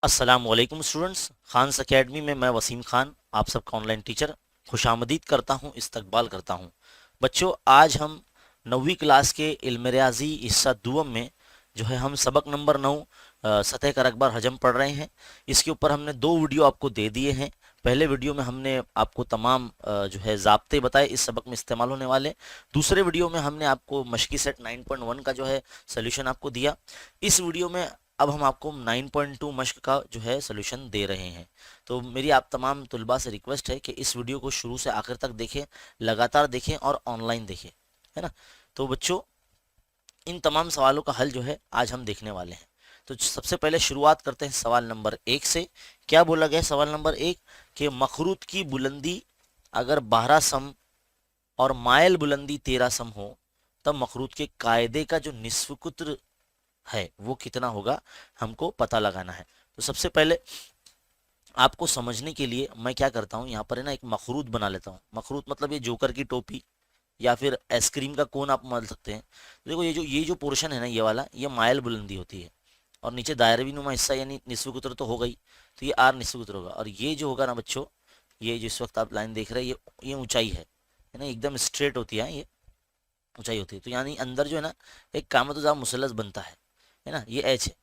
अस्सलामुअलैकुम students, Khans academy में मैं वसीम खान आप सबका ऑनलाइन टीचर खुशामदीद करता हूं, इस्तकबाल करता हूं। बच्चों, आज हम 9वीं क्लास के इल्म रियाजी हिस्सा दुअम में जो है हम सबक नंबर 9 सतह का रकबा हजम पढ़ रहे हैं। इसके ऊपर हमने दो वीडियो आपको दे दिए हैं। पहले वीडियो में हमने आपको तमाम जो है ज़ाब्ते बताए इस सबक में इस्तेमाल होने वाले। दूसरे वीडियो में हमने आपको मशकी सेट 9.1 का जो है सोल्यूशन आपको दिया। इस वीडियो में अब हम आपको 9.2 मश्क का जो है सोल्यूशन दे रहे हैं। तो मेरी आप तमाम तुलबा से रिक्वेस्ट है कि इस वीडियो को शुरू से आखिर तक देखें, लगातार देखें और ऑनलाइन देखें, है ना। तो बच्चों, इन तमाम सवालों का हल जो है आज हम देखने वाले हैं। तो सबसे पहले शुरुआत करते हैं सवाल नंबर 1 से। क्या बोला गया है सवाल नंबर 1 कि मखरूत की बुलंदी अगर 12 सम और मायल बुलंदी 13 सम हो, तब मखरूत के कायदे का जो निस्फ कुत्र है वो कितना होगा, हमको पता लगाना है। तो सबसे पहले आपको समझने के लिए मैं क्या करता हूँ, यहाँ पर है ना एक मखरूत बना लेता हूँ। मखरूत मतलब ये जोकर की टोपी या फिर आइसक्रीम का कोन आप मान सकते हैं। तो देखो, ये जो पोर्शन है ना, ये वाला, ये मायल बुलंदी होती है और नीचे दायरवी नुमा हिस्सा यानी निस्फ कुतर तो हो गई, तो ये आर निस्फ कुतर होगा। और ये जो होगा ना बच्चों, ये जिस वक्त आप लाइन देख रहे हैं, ये ऊंचाई है ना, एकदम स्ट्रेट होती है, ये ऊंचाई होती है। तो यानी अंदर जो है ना एक कामतुजाम मुसल्लस बनता है ना, ये एच है।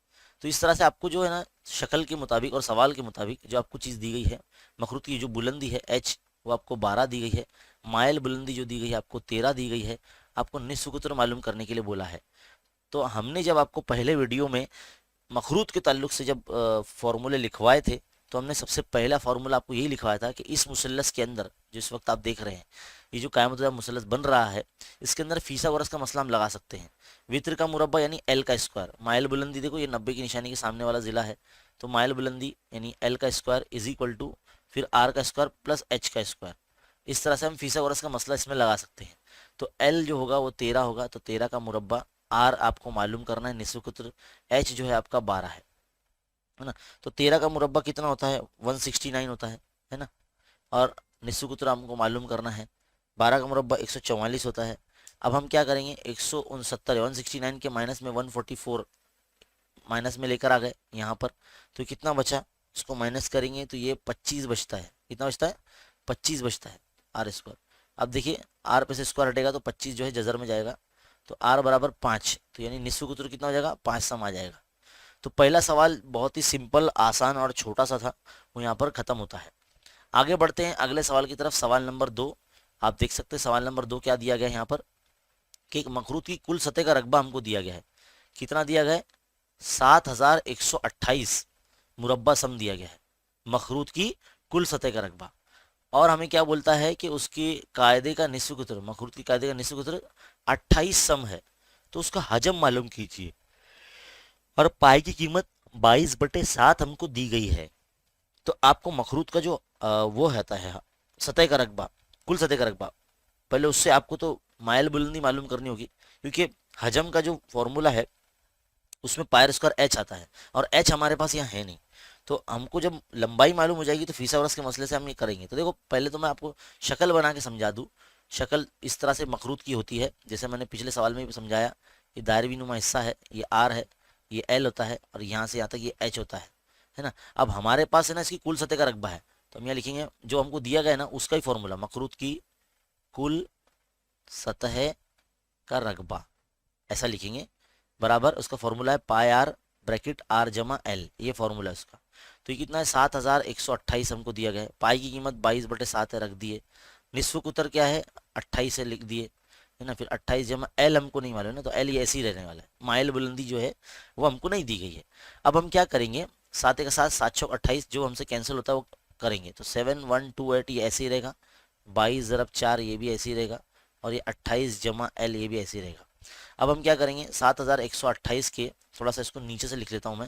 तो इस तरह से आपको जो है ना शक्ल के मुताबिक और सवाल के मुताबिक जो आपको चीज़ दी गई है, मखरूत की जो बुलंदी है एच, वो आपको 12 दी गई है। माइल बुलंदी जो दी गई है आपको 13 दी गई है। आपको निस्फ कुतर मालूम करने के लिए बोला है। तो हमने जब आपको पहले वीडियो में मखरूत के ताल्लुक से जब फॉर्मूले लिखवाए थे, तो हमने सबसे पहला फार्मूला आपको यही लिखवाया था कि इस मुसल्लस के अंदर जिस वक्त आप देख रहे हैं, ये जो कायमतुजा मुसल्लस बन रहा है, इसके अंदर फीसागोरस का मसला हम लगा सकते हैं। वित्र का मुरब्बा यानी एल का स्क्वायर, माइल बुलंदी देखो ये 90 की निशानी के सामने वाला जिला है, तो माइल बुलंदी यानी एल का स्क्वायर इज इक्वल टू फिर आर का स्क्वायर प्लस एच का स्क्वायर। इस तरह से हम फीसागोरस का मसला इसमें लगा सकते हैं। तो एल जो होगा वो 13 होगा, तो 13 का मुरब्बा, आर आपको मालूम करना है निस्फ कुत्र, एच जो है आपका 12 है ना। तो 13 का मुरब्बा कितना होता है, 169 होता है ना। और निस्फ कुत्र हमको मालूम करना है, 12 का मुरब्बा 144 होता है। अब हम क्या करेंगे, 169 169 के माइनस में 144 माइनस में लेकर आ गए यहाँ पर, तो कितना बचा, इसको माइनस करेंगे तो ये 25 बचता है। कितना बचता है, 25 बचता है आर स्क्वायर। अब देखिए, आर पे से स्क्वायर हटेगा तो 25 जो है जजर में जाएगा, तो आर बराबर 5, तो यानी निस्फ कुत्र कितना हो जाएगा, 5 सम आ जाएगा। तो पहला सवाल बहुत ही सिंपल, आसान और छोटा सा था, वो यहाँ पर खत्म होता है। आगे बढ़ते हैं अगले सवाल की तरफ। सवाल नंबर 2 आप देख सकते हैं। सवाल नंबर 2 क्या दिया गया है यहाँ पर कि एक मखरूत की कुल सतह का रकबा हमको दिया गया है। कितना दिया गया है, 7128 मुरब्बा सम दिया गया है, मखरूत की कुल सतह का रकबा। और हमें क्या बोलता है कि उसके कायदे का निस्फ कुतर, मखरूत की कायदे का निस्फ कुतर 28 सम है, तो उसका हजम मालूम कीजिए। और पाई की कीमत 22/7 हमको दी गई है। तो आपको मखरूत का जो वो रहता है सतह का रकबा, कुल सतह का रकबा, पहले उससे आपको तो माइल बुलंदी मालूम करनी होगी, क्योंकि हजम का जो फॉर्मूला है उसमें पायर स्क्वायर एच आता है और एच हमारे पास यहाँ है नहीं। तो हमको जब लंबाई मालूम हो जाएगी तो फीसावरस के मसले से हम ये करेंगे। तो देखो, पहले तो मैं आपको शक्ल बना के समझा दूँ। शक्ल इस तरह से मखरूत की होती है, जैसे मैंने पिछले सवाल में भी समझाया। ये दायरवी नुमा हिस्सा है, ये आर है, ये एल होता है, और यहाँ से यहाँ तक ये एच होता है ना। अब हमारे पास है ना इसकी कुल सतह का रकबा है, तो हम यहाँ लिखेंगे जो हमको दिया गया है ना उसका ही फॉर्मूला, मखरूत की कुल सतह का रकबा, ऐसा लिखेंगे। बराबर उसका फॉर्मूला है पाई आर ब्रैकेट आर जमा एल, ये फॉर्मूला है उसका। तो ये कितना है, 7128 हमको दिया गया है। पाई की कीमत 22/7 है, रख दिए। निस्फ कुतर क्या है, 28 है, लिख दिए, है ना। फिर 28 जमा एल हमको नहीं मालूम ना, तो एल ये ऐसे ही रहने वाला है। माइल बुलंदी जो है वो हमको नहीं दी गई है। अब हम क्या करेंगे, 7 के साथ 7×28 जो हमसे कैंसिल होता है वो करेंगे, तो 7128 ये ऐसे ही रहेगा, 22 × 4 ये भी ऐसे ही रहेगा, और ये 28 जमा एल ये भी ऐसे ही रहेगा। अब हम क्या करेंगे, 7128 के, थोड़ा सा इसको नीचे से लिख लेता हूँ मैं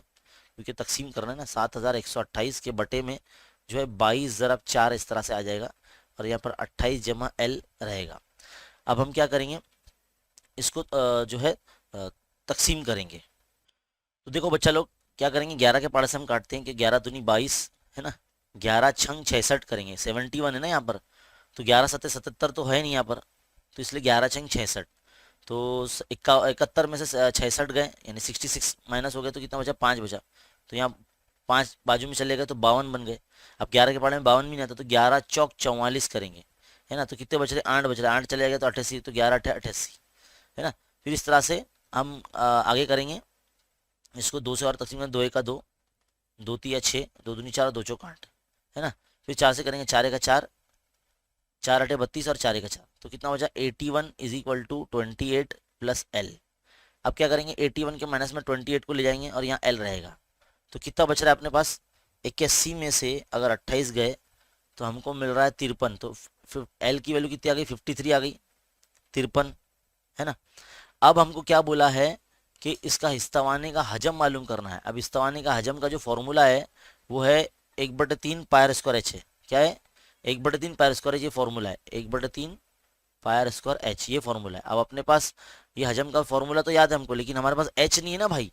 क्योंकि तकसीम करना है ना, 7128 के बटे में जो है 22 × 4 इस तरह से आ जाएगा, और यहाँ पर 28 जमा एल रहेगा। अब हम क्या करेंगे, इसको जो है तकसीम करेंगे। तो देखो बच्चा लोग क्या करेंगे, 11 के पाड़े से हम काटते हैं कि 11 दूनी 22 है ना, 11 छंग 66 करेंगे, 71 है ना यहाँ पर, तो 11 सत्ते 77 तो है नहीं यहाँ पर, तो इसलिए 11 छंग 66। तो 71 में से 66 गए यानी 66 माइनस हो गया, तो कितना बचा, 5 बचा। तो यहाँ 5 बाजू में चले गए तो 52 बन गए। अब 11 के पहाड़े में 52 भी नहीं आता, तो 11 चौक 44 करेंगे, है ना। तो कितने बच रहे, 8 बच रहे, 8 चले गए तो 88, तो 11 8 88, है ना। फिर इस तरह से हम आगे करेंगे इसको। 2 से और तकसीम में 2 1 का 2, 2 3 6, 2 दूनी 4, 2 चौक 8, है ना। फिर 4 से करेंगे, 4 1 का 4, 4 8 32 और 4 1 का 4, तो कितना बचा 81 is equal to 28 plus L. अब क्या करेंगे, 81 के माइनस में 28 को ले जाएंगे और यहाँ एल रहेगा, तो कितना बच रहा है अपने पास, 81 में से अगर 28 गए तो हमको मिल रहा है 53, तो एल की वैल्यू कितनी आ गई, 53 आ गई, 53, है ना। अब हमको क्या बोला है कि इसका हिस्सावाने का हजम मालूम करना है। अब हिस्सावाने का हजम का जो फॉर्मूला है वो है 1/3 पायर स्क्वायर एच है। क्या है, 1/3 पायर स्क्वायर एच, ये फॉर्मूला है, 1/3 पायर स्क्वायर एच, ये फॉर्मूला है। अब अपने पास ये हजम का फॉर्मूला तो याद है हमको, लेकिन हमारे पास एच नहीं है ना भाई।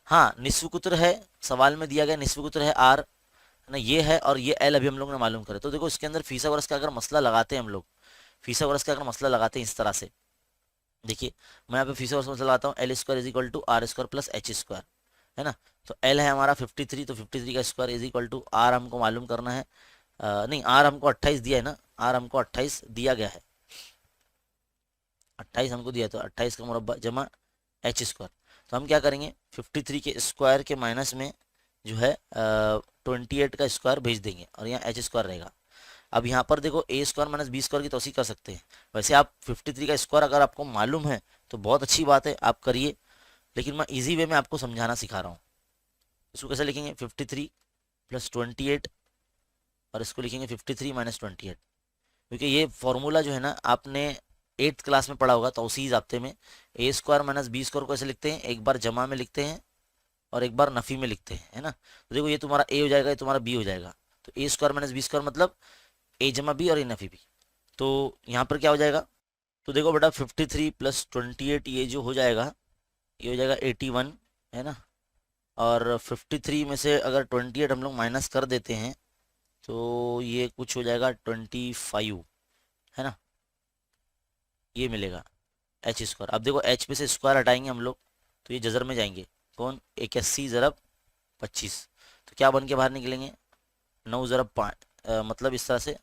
हाँ, निस्फ कुत्र है, सवाल में दिया गया निस्फ कुत्र है आर, है ना, ये है, और ये एल अभी हम लोग ने मालूम करे। तो देखो इसके अंदर फीसागोरस का अगर मसला लगाते हैं हम लोग, फीसागोरस का अगर मसला लगाते हैं इस तरह से, देखिए मैं यहाँ पे फीसागोरस मसला लगाता हूँ, L square is equal to R square plus H square, है ना। तो एल है हमारा 53, तो 53 का square is equal to R हमको मालूम करना है, नहीं आर हमको 28 दिया है ना, आर हमको 28 दिया गया है, 28 हमको दिया, तो 28 का मुरब्बा जमा एच स्क्वायर। तो हम क्या करेंगे, 53 के स्क्वायर के माइनस में जो है 28 का स्क्वायर भेज देंगे और यहाँ एच स्क्वायर रहेगा। अब यहाँ पर देखो ए स्क्वायर माइनस बी स्क्वायर की तौसीक कर सकते हैं। वैसे आप 53 का स्क्वायर अगर आपको मालूम है तो बहुत अच्छी बात है, आप करिए, लेकिन मैं इजी वे में आपको समझाना सिखा रहा हूँ। इसको कैसे लिखेंगे, 53 प्लस 28, और इसको लिखेंगे 53 माइनस 28, क्योंकि ये फॉर्मूला जो है ना आपने 8th क्लास में पढ़ा होगा तौसीक ज़ाब्ते में। ए स्क्वायर माइनस बी स्क्वायर को ऐसे लिखते हैं, एक बार जमा में लिखते हैं और एक बार नफ़ी में लिखते हैं, है ना। तो देखो ये तुम्हारा ए हो जाएगा, ये तुम्हारा बी हो जाएगा, तो ए स्क्वायर माइनस बी स्क्वायर मतलब ए जमा बी और ए नफ़ी बी। तो यहाँ पर क्या हो जाएगा, तो देखो बेटा 53 प्लस 28 ये जो हो जाएगा, ये हो जाएगा 81, है ना। और 53 में से अगर 28 हम लोग माइनस कर देते हैं तो ये कुछ हो जाएगा 25, है ना, ये मिलेगा एच स्क्वायर। अब देखो एच पे से स्क्वायर हटाएंगे हम लोग तो ये जजर में जाएंगे, कौन, 81 ज़रब 25, तो क्या बन के बाहर निकलेंगे, 9 ज़रब 5, मतलब इस तरह से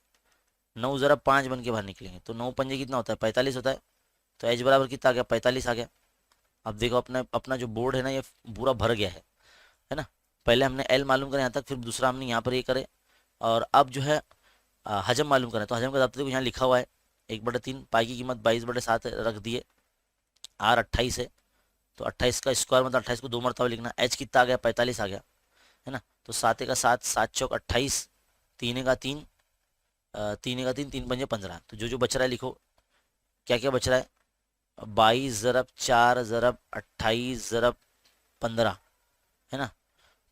9 ज़रब 5 बन के बाहर निकलेंगे, तो 9 पंजे कितना होता है, 45 होता है। तो एच बराबर कितना आ गया, 45 आ गया। अब देखो अपना अपना जो बोर्ड है ना ये पूरा भर गया है ना। पहले हमने एल मालूम करें यहाँ तक, फिर दूसरा हमने यहाँ पर ये करे, और अब जो है हजम मालूम करें। तो हजम का दाब्ता देखो यहाँ लिखा हुआ है 1/3, पाई की कीमत 22/7 रख दिए, आर 28 है, तो 28 का स्क्वायर मतलब 28 को 2 मरतबा लिखना, एच कितना आ गया, 45 आ गया, है ना। तो 7 का 7, 7 चौक 28, 3 का 3, 3 का 3, 3 पंजे 15, तो जो जो बच रहा है लिखो, क्या क्या बच रहा है, 22 ज़रब 4 ज़रब 28 ज़रब 15, है ना।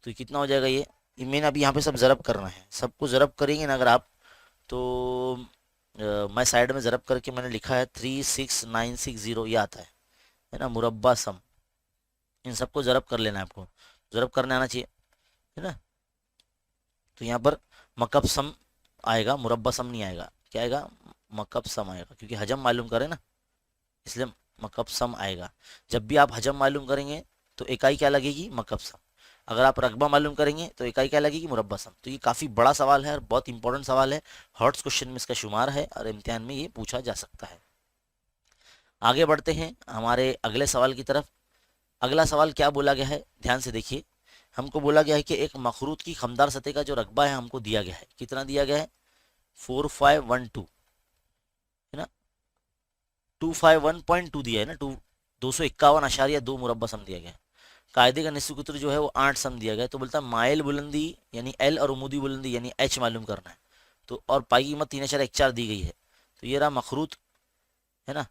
तो कितना हो जाएगा ये मैंने अभी यहाँ पे सब ज़रब करना है, सबको ज़रब करेंगे ना अगर आप, तो मैं साइड में ज़रब करके मैंने लिखा है 36960, ये आता है ना, मुरब्बा सम। इन सबको ज़रब कर लेना है आपको, ज़रब करने आना चाहिए, है ना। तो यहाँ पर मकब सम आएगा, मुरब्बा सम नहीं आएगा, क्या आएगा, मकब सम आएगा, क्योंकि हजम मालूम करें ना इसलिए मकब सम आएगा। जब भी आप हजम मालूम करेंगे तो इकाई क्या लगेगी, मकब सम। अगर आप रकबा मालूम करेंगे तो इकाई क्या लगेगी, मुरब्बा सम। तो ये काफ़ी बड़ा सवाल है और बहुत इंपॉर्टेंट सवाल है, हॉट्स क्वेश्चन में इसका शुमार है और इम्तिहान में ये पूछा जा सकता है। आगे बढ़ते हैं हमारे अगले सवाल की तरफ। अगला सवाल क्या बोला गया है, ध्यान से देखिए। हमको बोला गया है कि एक मखरूत की खमदार सतह का जो रकबा है हमको दिया गया है, कितना दिया गया है, 4512, है ना, 251.2 दिया है ना, 251.2 मुरब्बा सम दिया गया है। कायदे का निस्फ कुत्र जो है वो 8 सम दिया गया है। तो बोलता है माइल बुलंदी यानी एल और उमूदी बुलंदी यानी एच मालूम करना है। तो और पाई की कीमत 3.14 दी गई है। तो ये रहा मखरूत, है ना।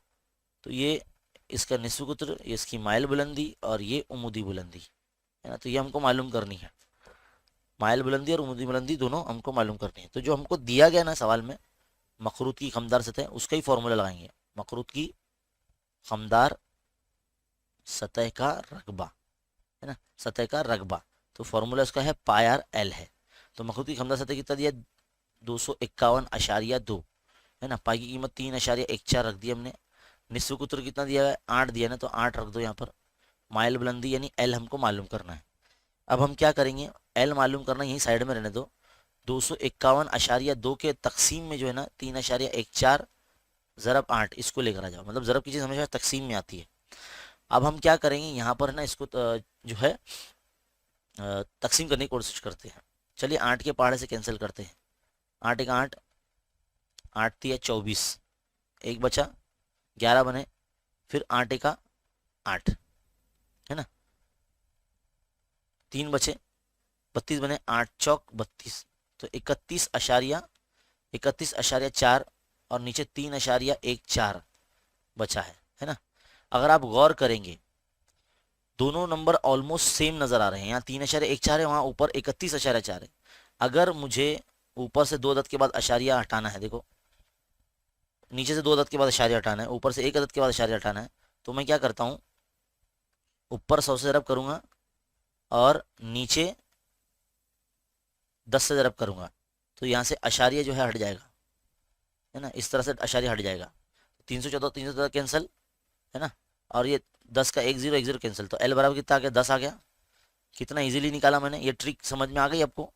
तो ये इसका निस्फ कुत्र, ये इसकी माइल बुलंदी और ये उमूदी बुलंदी, है ना। तो ये हमको मालूम करनी है, माइल बुलंदी और उमूदी बुलंदी दोनों हमको मालूम करनी है। तो जो हमको दिया गया ना सवाल में, मखरूत की खमदार सतह, उसका ही फॉर्मूला लगाएंगे, मखरूत की खमदार सतह का रकबा, है ना, सतह का रकबा। तो फॉर्मूला उसका है पाई आर एल है। तो मखरूत की खमदार सतह कितना दिया, 251.2, है ना। पाई की कीमत 3.14 रख दी हमने। निस्फ कुत्र कितना दिया है, 8 दिया ना, तो 8 रख दो यहाँ पर। माइल बुलंदी यानी एल हमको मालूम करना है। अब हम क्या करेंगे, एल मालूम करना, यही साइड में रहने दो। 251.2 के तकसीम में जो है ना 3.14 ज़रब 8, इसको लेकर आ जाओ। मतलब ज़रब की चीज़ हमेशा तकसीम में आती है। अब हम क्या करेंगे यहाँ पर ना, इसको जो है तकसीम करने की कोशिश करते हैं। चलिए 8 के पहाड़े से कैंसिल करते हैं। 8 एक 8, 8 तिया 24, एक बचा 11 बने, फिर 8 का 8 है ना, 3 बचे 32 बने, 8 चौक 32, तो 31.4 और नीचे 3.14 बचा है ना। अगर आप गौर करेंगे दोनों नंबर ऑलमोस्ट सेम नजर आ रहे हैं। यहाँ 3.14 है, वहाँ ऊपर 31.4 है। अगर मुझे ऊपर से 2 अदद के बाद अशारिया हटाना है, देखो नीचे से 2 अदद के बाद अशारिया हटाना है, ऊपर से 1 अदद के बाद अशारिया हटाना है, तो मैं क्या करता हूँ, ऊपर 100 से ज़रब करूंगा और नीचे 10 से ज़रब करूंगा, तो यहाँ से अशारिया जो है हट जाएगा, है ना, इस तरह से अशारिया हट जाएगा। 314 कैंसिल, है ना, और ये 10 का 1 0 कैंसिल, तो एल बराबर कितना आ गया, 10 आ गया। कितना इजीली निकाला मैंने, ये ट्रिक समझ में आ गई आपको।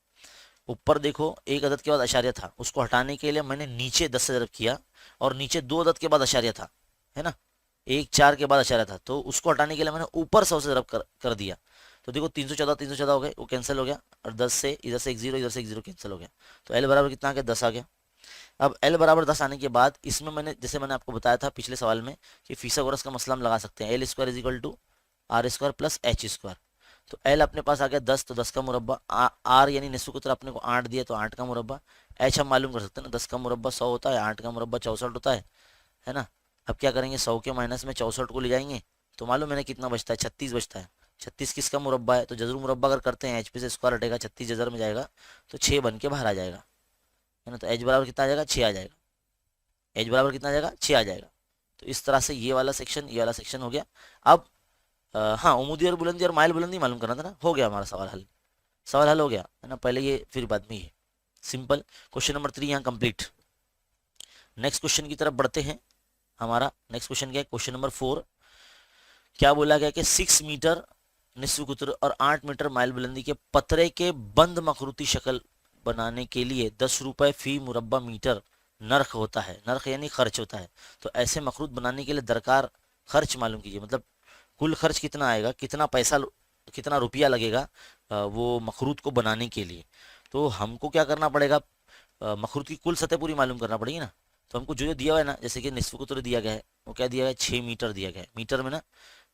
ऊपर देखो 1 अदद के बाद अशारिया था, उसको हटाने के लिए मैंने नीचे 10 से ज़रब किया, और नीचे 2 अदद के बाद अशारिया था, है ना, 1 4 के बाद अशारिया था, तो उसको हटाने के लिए मैंने ऊपर 100 से ज़रब कर दिया। तो देखो 314 हो गए, वो कैंसिल हो गया, और 10 से इधर से 1 0 इधर से 1 0 कैंसिल हो गया, तो एल बराबर कितना आ गया, 10 आ गया। अब एल बराबर 10 आने के बाद इसमें मैंने, जैसे मैंने आपको बताया था पिछले सवाल में, कि फिथागोरस का मसला हम लगा सकते हैं, L square is equal to R square plus H square. तो एल अपने पास आ गया 10, तो 10 का मुरब्बा, आर यानी निस्फ कुतर अपने को 8 दिया, तो 8 का मुरब्बा। एच हम मालूम कर सकते हैं ना, 10 का मुरब्बा 100 होता है, 8 का मुरब्बा 64 होता है ना। अब क्या करेंगे, 100 के माइनस में 64 को ले जाएंगे, तो मालूम मैंने कितना बचता है, 36 बचता है। 36 किसका मुरब्बा है, तो जजर मुरब्बा अगर करते हैं, एच पे से स्क्वायर हटेगा, 36 जजर में जाएगा, तो 6 बन के बाहर आ जाएगा, है ना। तो एच बराबर कितना आ जाएगा, 6 आ जाएगा। एच बराबर कितना आ जाएगा, 6 आ जाएगा। तो इस तरह से ये वाला सेक्शन हो गया। अब हाँ, उमूदी और बुलंदी और माइल बुलंदी मालूम करना था ना, हो गया हमारा सवाल हल हो गया, है ना। पहले ये फिर बाद में ये सिंपल। क्वेश्चन नंबर 3 यहाँ कंप्लीट। नेक्स्ट क्वेश्चन की तरफ बढ़ते हैं। हमारा नेक्स्ट क्वेश्चन क्या है, क्वेश्चन नंबर 4। क्या बोला गया कि 6 मीटर निस्फ कुतर और 8 मीटर माइल बुलंदी के पतरे के बंद मखरूती शक्ल बनाने के लिए 10 रुपए फी मुरब्बा मीटर नर्ख होता है। नर्ख यानी खर्च होता है। तो ऐसे मखरूत बनाने के लिए दरकार खर्च मालूम कीजिए। मतलब कुल खर्च कितना आएगा, कितना पैसा, कितना रुपया लगेगा वो मखरूत को बनाने के लिए। तो हमको क्या करना पड़ेगा, मखरूत की कुल सतह पूरी मालूम करना पड़ेगी ना। तो हमको जो जो दिया हुआ है ना, जैसे कि निस्फ कुतर दिया गया है, वो क्या दिया गया है, 6 मीटर दिया गया है मीटर में ना,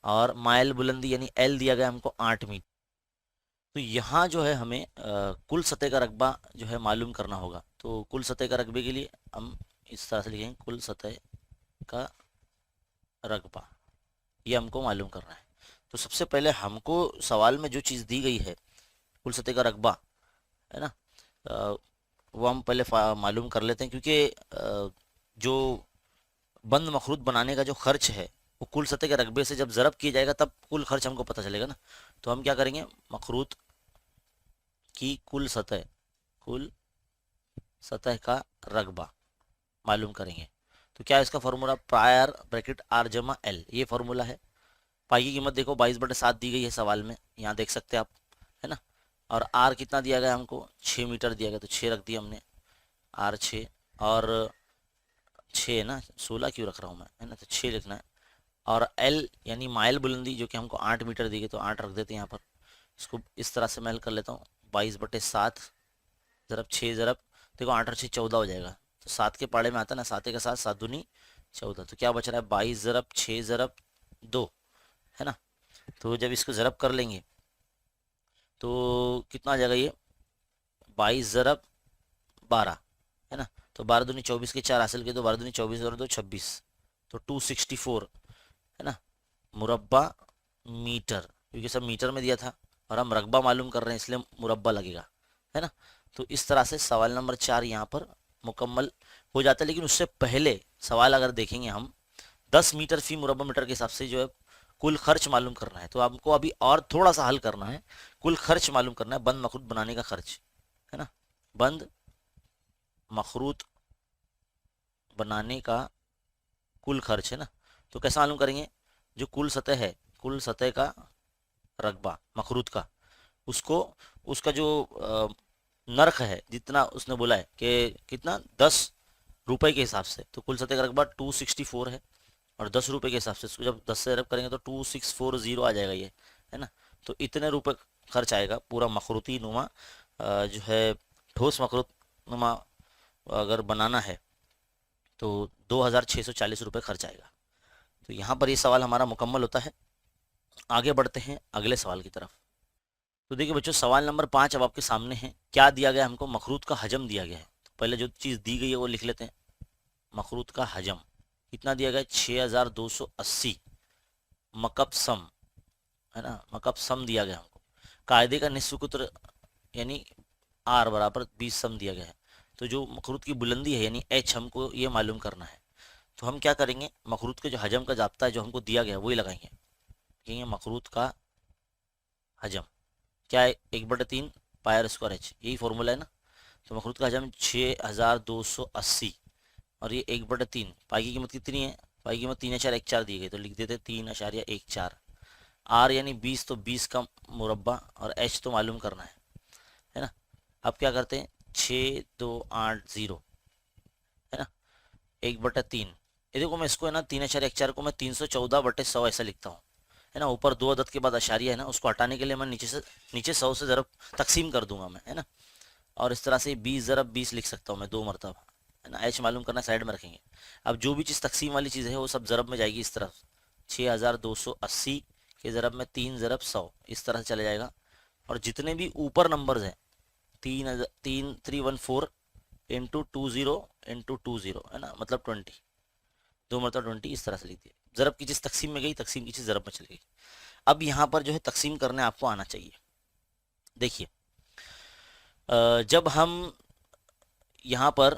और माइल बुलंदी यानी एल दिया गया हमको 8 मीटर। तो यहाँ जो है हमें कुल सतह का रकबा जो है मालूम करना होगा। तो कुल सतह का रकबे के लिए हम इस तरह से लिखेंगे, कुल सतह का रकबा, ये हमको मालूम करना है। तो सबसे पहले हमको सवाल में जो चीज़ दी गई है, कुल सतह का रकबा, है ना, वो हम पहले मालूम कर लेते हैं। क्योंकि जो बंद मखरूत बनाने का जो खर्च है, वो कुल सतह के रकबे से जब ज़रब किया जाएगा तब कुल खर्च हमको पता चलेगा ना। तो हम क्या करेंगे, मखरूत की कुल सतह का रकबा मालूम करेंगे। तो क्या इसका फॉर्मूला, प्रायर ब्रैकेट आर जमा एल, ये फॉर्मूला है। पाई की कीमत देखो 22/7 दी गई है सवाल में, यहाँ देख सकते हैं आप, है ना। और आर कितना दिया गया हमको, 6 मीटर दिया गया, तो 6 रख दिया हमने, आर 6, और 6 है ना, 16 क्यों रख रहा हूँ मैं, है ना, तो 6 लिखना है। और एल यानी माइल बुलंदी जो कि हमको 8 मीटर दी गई, तो 8 रख देते हैं यहाँ पर। इसको इस तरह से मैं हल कर लेता हूँ, 22/7 ज़रब 6 ज़रब, देखो 8 और 6 14 हो जाएगा। तो 7 के पाड़े में आता है ना, 7 के साथ 7 दूनी 14, तो क्या बच रहा है, 22 ज़रब 6 ज़रब 2, है ना। तो जब इसको ज़रब कर लेंगे तो कितना आ जाएगा, ये 22 ज़रब 12, है ना। तो 12 दूनी 24 के 4 हासिल के, तो 12 दूनी 24 और 2 26, तो 264, है ना, मुरब्बा मीटर। क्योंकि सब मीटर में दिया था और हम रकबा मालूम कर रहे हैं, इसलिए मुरब्बा लगेगा, है ना। तो इस तरह से सवाल नंबर 4 यहाँ पर मुकम्मल हो जाता है। लेकिन उससे पहले सवाल अगर देखेंगे हम, 10 मीटर फी मुरब्बा मीटर के हिसाब से जो है कुल खर्च मालूम करना है। तो आपको अभी और थोड़ा सा हल करना है, कुल खर्च मालूम करना है, बंद मखरूत बनाने का खर्च, है ना, बंद मखरूत बनाने का कुल खर्च, है ना। तो कैसे मालूम करेंगे, जो कुल सतह है, कुल सतह का रकबा मखरूत का, उसको उसका जो नर्क है, जितना उसने बोला है कि कितना 10 रुपए के हिसाब से, तो कुल सतह का रकबा 264 है। और 10 रुपए के हिसाब से इसको जब 10 से अरब करेंगे तो 2640 आ जाएगा ये, है ना। तो इतने रुपए खर्च आएगा पूरा मखरूती नुमा जो है ठोस मखरूत नुमा अगर बनाना है तो 2640 रुपये खर्च आएगा। तो यहाँ पर ये सवाल हमारा मुकम्मल होता है। आगे बढ़ते हैं अगले सवाल की तरफ। तो देखिए बच्चों, सवाल नंबर 5 अब आपके सामने है। क्या दिया गया हमको? मखरूत का हजम दिया गया है। तो पहले जो चीज़ दी गई है वो लिख लेते हैं। मखरूत का हजम कितना दिया गया है? 6280 मकब सम, है ना। मकब सम दिया गया हमको। कायदे का निस्फ कुत्र यानी आर बराबर 20 सम दिया गया है। तो जो मखरूत की बुलंदी है यानी एच हमको ये मालूम करना है। तो हम क्या करेंगे, मखरूत के जो हजम का जाब्ता है जो हमको दिया गया है वही लगाएंगे। ये मखरूत का हजम क्या है? 1/3 पायर स्क्वायर एच, यही फॉर्मूला है ना। तो मखरूत का हजम 6280 और ये 1/3। पाई की कीमत कितनी है? पाई की कीमत 3.14 दी गई, तो लिख देते 3.14। आर यानी 20, तो 20 का मुरब्बा और एच तो मालूम करना है ना। अब क्या करते हैं, 6280 है ना 1/3। ये देखो मैं इसको है ना 3.14 को मैं 314/100 ऐसा लिखता हूँ, है ना। ऊपर 2 अदद के बाद अशारिया है ना, उसको हटाने के लिए मैं नीचे 100 से ज़रब तकसीम कर दूंगा मैं, है ना। और इस तरह से 20 लिख सकता हूँ मैं 2 मरतबा, है ना। एच मालूम करना, साइड में रखेंगे। अब जो भी चीज़ तकसीम वाली चीज़ है वो सब ज़रब में जाएगी इस तरफ। 6280 के ज़रब में 3 × 100 इस तरह से चले जाएगा। और जितने भी ऊपर नंबर्स हैं 3,314 इंटू 20 है ना, मतलब 20, 2 मरतबा 20 इस तरह से लिख दिया। ज़रब की चीज़ तकसीम में गई, तकसीम की चीज़ ज़रब में चली गई। अब यहाँ पर जो है तकसीम करने आपको आना चाहिए। देखिए जब हम यहाँ पर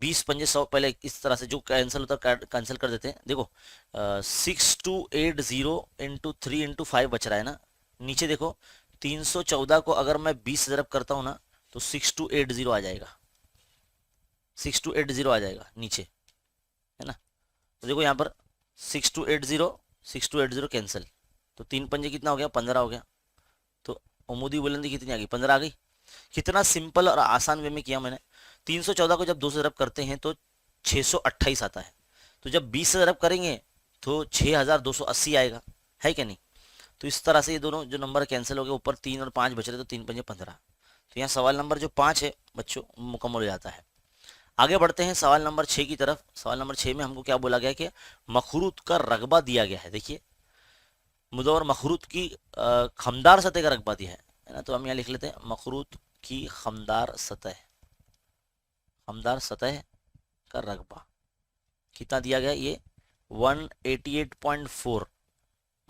20 × 5 = 100, पहले इस तरह से जो कैंसिल होता है कैंसिल कर देते हैं। देखो 6280 इंटू 3 × 5 बच रहा है ना। नीचे देखो 314 को अगर मैं 20 से ज़रब करता हूँ ना तो 6280 आ जाएगा, 6280 आ जाएगा नीचे, है ना। तो देखो यहाँ पर 6280 कैंसिल, तो 3 × 5 कितना हो गया? 15 हो गया। तो उमूदी बुलंदी कितनी आ गई? 15 आ गई। कितना सिंपल और आसान वे में किया मैंने। 314 को जब 2 से ज़रब करते हैं तो 628 आता है। तो जब 20 से ज़रब करेंगे तो 6280 आएगा, है क्या नहीं। तो इस तरह से ये दोनों जो नंबर कैंसिल हो गए, ऊपर 3 और 5 बच रहे, तो 3 × 5 = 15। तो यहाँ सवाल नंबर जो 5 है बच्चों मुकम्मल हो जाता है। आगे बढ़ते हैं सवाल नंबर 6 की तरफ। सवाल नंबर 6 में हमको क्या बोला गया कि मखरूत का रकबा दिया गया है। देखिए मुदव्वर मखरूत की खमदार सतह का रकबा दिया है ना। तो हम यहाँ लिख लेते हैं मखरूत की खमदार सतह का रकबा कितना दिया गया? ये 188.4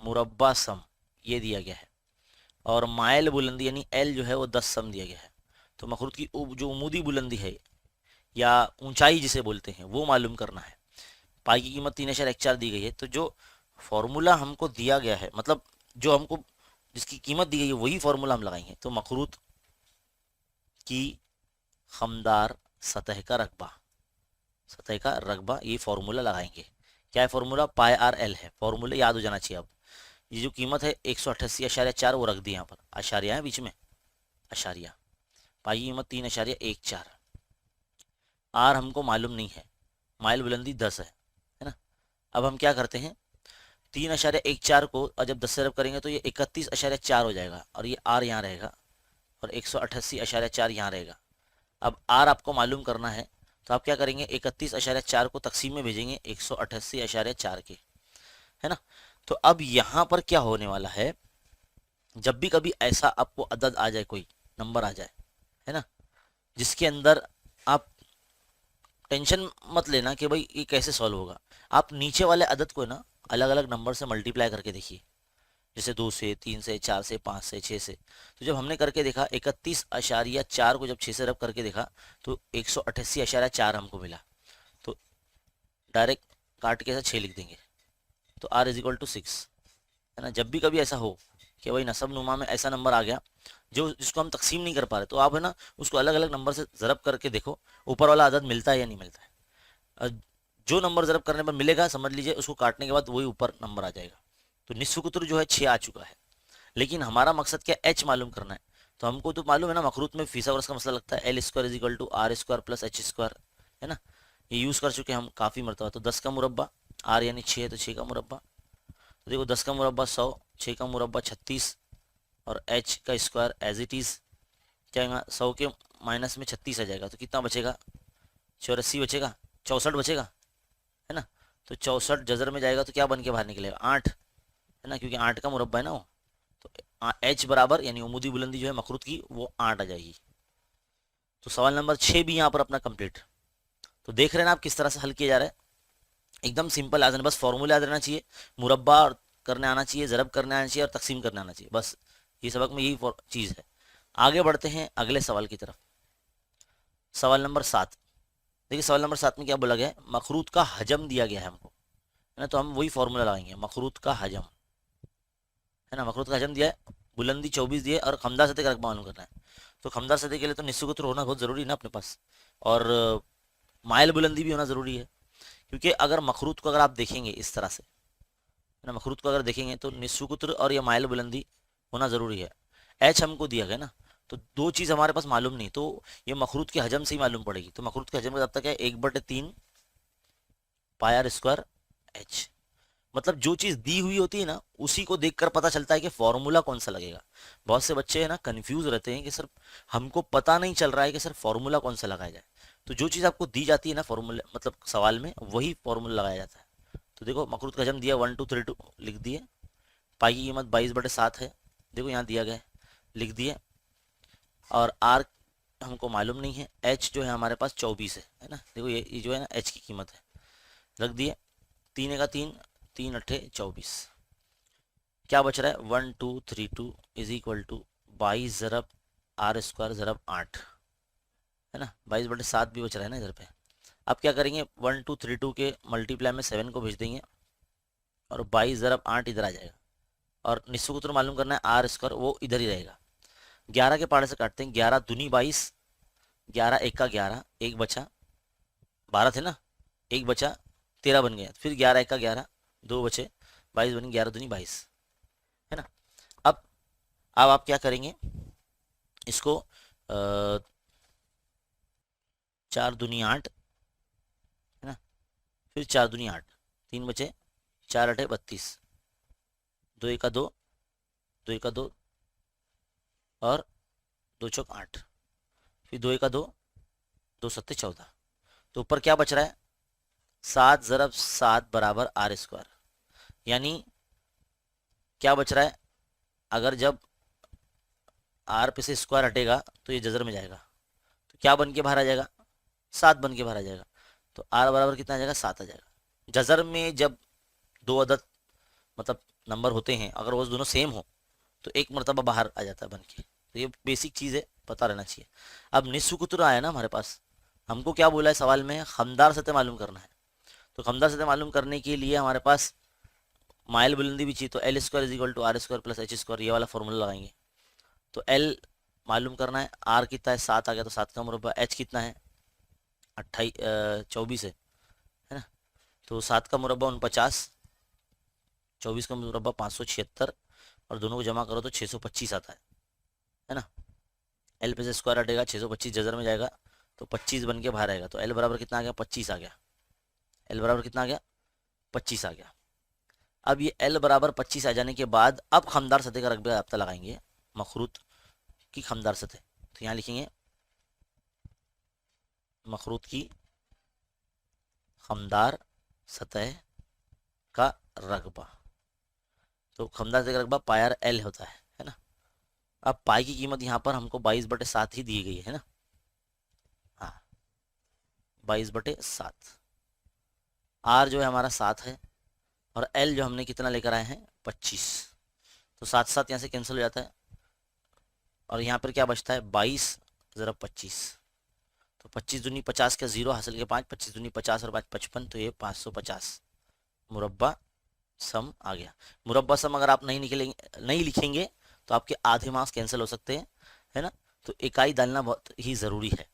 मुरब्बा सम ये दिया गया है। और माइल बुलंदी यानी एल जो है वो 10 सम दिया गया है। तो मखरूत की जो उमूदी बुलंदी है या ऊंचाई जिसे बोलते हैं वो मालूम करना है। पाई की कीमत 3.14 दी गई है। तो जो फॉर्मूला हमको दिया गया है, मतलब जो हमको जिसकी कीमत दी गई है वही फॉर्मूला हम लगाएंगे। तो मखरूत की खमदार सतह का रकबा ये फॉर्मूला लगाएंगे। क्या है फॉर्मूला? पाई आर एल है। फॉर्मूला याद हो जाना चाहिए। अब ये जो कीमत है 188.4 वो रख दी, यहाँ पर अशारिया है बीच में, अशारिया। पाई की कीमत 3.14। आर हमको मालूम नहीं है, माइल बुलंदी 10 है ना। अब हम क्या करते हैं, 3.14 को और जब 10 से रब करेंगे तो ये 31.4 हो जाएगा और ये आर यहाँ रहेगा और 188.4 यहाँ रहेगा। अब आर आपको मालूम करना है तो आप क्या करेंगे, 31.4 को तकसीम में भेजेंगे 188.4 के, है ना। तो अब यहाँ पर क्या होने वाला है, जब भी कभी ऐसा आपको अदद आ जाए, कोई नंबर आ जाए, है ना, जिसके अंदर आप टेंशन मत लेना कि भाई ये कैसे सॉल्व होगा। आप नीचे वाले अदद को ना अलग अलग नंबर से मल्टीप्लाई करके देखिए, जैसे 2 से, 3 से, 4 से, 5 से, 6 से। तो जब हमने करके देखा 31.4 को जब 6 से रब करके देखा तो 188.4 हमको मिला। तो डायरेक्ट काट के ऐसा 6 लिख देंगे तो R = 6, है ना। जब भी कभी ऐसा हो कि भाई नसब नुमा में ऐसा नंबर आ गया जो जिसको हम तकसीम नहीं कर पा रहे, तो आप है ना उसको अलग अलग नंबर से ज़रब करके देखो ऊपर वाला अदद मिलता है या नहीं मिलता है। जो नंबर ज़रब करने पर मिलेगा समझ लीजिए उसको काटने के बाद वही ऊपर नंबर आ जाएगा। तो निस्फ कुतुर जो है 6 आ चुका है। लेकिन हमारा मकसद क्या, एच मालूम करना है। तो हमको तो मालूम है ना, मखरूत में फिथागोरस का मसला लगता है, L square is equal to R square plus H square, है ना। ये यूज़ कर चुके हैं हम काफ़ी मरतबा। तो 10 का मुरब्बा, आर यानी 6 है तो 6 का मुरब्बा, तो देखो 10 का मुरब्बा 100, 6 का मुरब्बा 36, और एच का स्क्वायर एज इट इज़ क्या आएगा, 100 के माइनस में 36 आ जाएगा, तो कितना बचेगा, 84 बचेगा, 64 बचेगा, है ना। तो 64 जजर में जाएगा तो क्या बन के बाहर निकलेगा, 8, है ना, क्योंकि 8 का मुरब्बा है ना वो। तो एच बराबर यानी उमूदी बुलंदी जो है मखरूत की वो 8 आ जाएगी। तो सवाल नंबर 6 भी यहाँ पर अपना कंप्लीट। तो देख रहे हैं ना आप किस तरह से हल किया जा रहा है, एकदम सिंपल आसान, बस फॉर्मूला याद रहना चाहिए, मुरब्बा करने आना चाहिए, ज़रब करने आना चाहिए और तकसीम करने आना चाहिए, बस ये सबक में यही चीज़ है। आगे बढ़ते हैं अगले सवाल की तरफ। सवाल नंबर 7, देखिए सवाल नंबर 7 में क्या बोला गया है, मखरूत का हजम दिया गया है हमको, है ना। तो हम वही फॉर्मूला लगाएंगे, मखरूत का हजम, है ना। मखरूत का हजम दिया है, बुलंदी 24 दिए और खमदार सतह का रकबा मालूम करना है। तो खमदार सतह के लिए तो निस्सु कुत्र होना बहुत ज़रूरी है ना अपने पास, और माइल बुलंदी भी होना ज़रूरी है, क्योंकि अगर मखरूत को अगर आप देखेंगे इस तरह से, है ना, मखरूत को अगर देखेंगे तो निस्सु कुत्र और ये माइल बुलंदी होना ज़रूरी है। एच हमको दिया गया ना, तो दो चीज़ हमारे पास मालूम नहीं, तो ये मखरूत के हजम से ही मालूम पड़ेगी। तो मखरूत के हजम का जब तक है 1/3 पाई आर स्क्वायर एच, मतलब जो चीज़ दी हुई होती है ना उसी को देखकर पता चलता है कि फॉर्मूला कौन सा लगेगा। बहुत से बच्चे है ना कंफ्यूज रहते हैं कि सर हमको पता नहीं चल रहा है कि सर फॉर्मूला कौन सा लगाया जाए। तो जो चीज़ आपको दी जाती है ना फॉर्मूला मतलब सवाल में, वही फॉर्मूला लगाया जाता है। तो देखो मकरूत का हजम दिया 1232 लिख दिए, पाई की कीमत 22/7 है, देखो यहाँ दिया गया है लिख दिए, और आर हमको मालूम नहीं है, एच जो है हमारे पास 24 है ना, देखो ये जो है ना एच की कीमत है, रख दिए, 3 का 3, 3 अट्ठे 24, क्या बच रहा है 1232 इज इक्वल टू 22 ज़रब आर स्क्वायर ज़रब 8, है ना, 22/7 भी बच रहा है ना इधर पे। अब क्या करेंगे 1232 के मल्टीप्लाई में 7 को भेज देंगे और 22 ज़रब 8 इधर आ जाएगा, और निस्सु सूत्र मालूम करना है आर स्क्वायर वो इधर ही रहेगा। 11 के पहाड़े से काटते हैं, 11 दूनी 22, 11 एक का 11, एक बचा 12 थे ना, एक बचा 13 बन गया, फिर 11 एक का 11, दो बचे 22 बन, 11 दूनी 22, है ना। अब आप क्या करेंगे इसको, 4 दूनी 8, है ना, फिर 4 दूनी 8, 3 बचे, 4 अठे 32, 2 एक का 2, 2 एक का 2 और 2 चौक 8, फिर 2 एक का 2, 2 सत्ते 14, तो ऊपर क्या बच रहा है 7 ज़रब 7 बराबर आर स्क्वायर, यानी क्या बच रहा है, अगर जब आर पे से स्क्वायर हटेगा तो ये जजर में जाएगा, तो क्या बन के बाहर आ जाएगा 7 बन के बाहर आ जाएगा, तो आर बराबर कितना आ जाएगा 7 आ जाएगा। जजर में जब दो अदद मतलब नंबर होते हैं अगर वो दोनों सेम हो तो एक मरतबा बाहर आ जाता है बन के, तो ये बेसिक चीज़ है पता रहना चाहिए। अब निस्सु कुत्र आया ना हमारे पास, हमको क्या बोला है सवाल में, खमदार सतह मालूम करना है। तो खमदार सतह मालूम करने के लिए हमारे पास माइल बुलंदी भी चाहिए, तो L square is equal to R square plus H square, ये वाला फॉर्मूला लगाएंगे। तो एल मालूम करना है, आर कितना है 7 आ गया, तो 7 का मुरब्बा, एच कितना है 24 है ना, तो 7 का मुरब्बा 49, 24 का मुरब्बा 576, और दोनों को जमा करो तो 625 आता है ना। एल पे से स्क्वायर हटेगा 625 जजर में जाएगा तो 25 बन के बाहर आएगा, तो एल बराबर कितना आ गया 25 आ गया, एल बराबर कितना आ गया 25 आ गया। अब ये एल बराबर 25 आ जाने के बाद अब खमदार सतह का रकबा राब्ता लगाएंगे, मखरूत की खमदार सतह, तो यहाँ लिखेंगे मखरूत की खमदार सतह का रकबा, तो खमदार सतह का रकबा पाई आर एल होता है ना। अब पाई की कीमत यहाँ पर हमको 22/7 ही दी गई है ना, हाँ 22/7, आर जो है हमारा 7 है और एल जो हमने कितना लेकर आए हैं 25, तो 7 7 यहाँ से कैंसिल हो जाता है और यहाँ पर क्या बचता है 22 ज़रा 25, तो 25 दूनी 50 का 0 हासिल के 5, 25 दूनी 50 और 5 55, तो ये 550 मुरब्बा सम आ गया। मुरब्बा सम अगर आप नहीं लिखेंगे तो आपके आधे मार्क्स कैंसिल हो सकते हैं, है ना, तो इकाई डालना बहुत ही ज़रूरी है।